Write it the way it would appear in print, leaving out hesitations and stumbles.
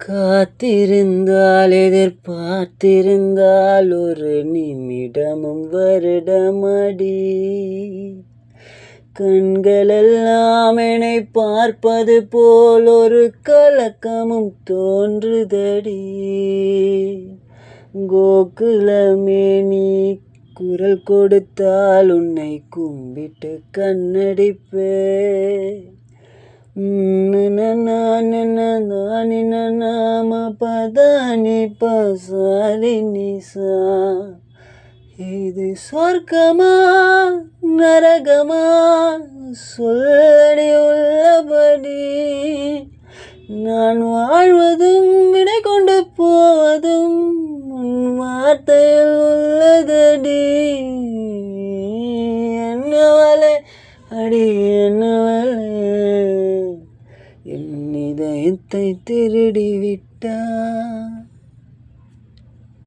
காத்திருந்தால் எதிர்பார்த்திருந்தால் ஒரு நிமிடமும் வருடமடி. கண்களெல்லாம் என்னை பார்ப்பது போல் ஒரு கலக்கமும் தோன்றுதடி. கோகுலமே நீ குரல் கொடுத்தால் உன்னை கும்பிட்டு கண்ணடிப்பே. நாம பதானி பசாலி நிசா. இது சொர்க்கமா நரகமா சொல்லடி உள்ளபடி. நான் வாழ்வதும் விடை கொண்டு போவதும் உன் வார்த்தையில் உள்ளதடி. என்னவளே அடி என்னவளே, என் இதயத்தை திருடி விட்டாய்.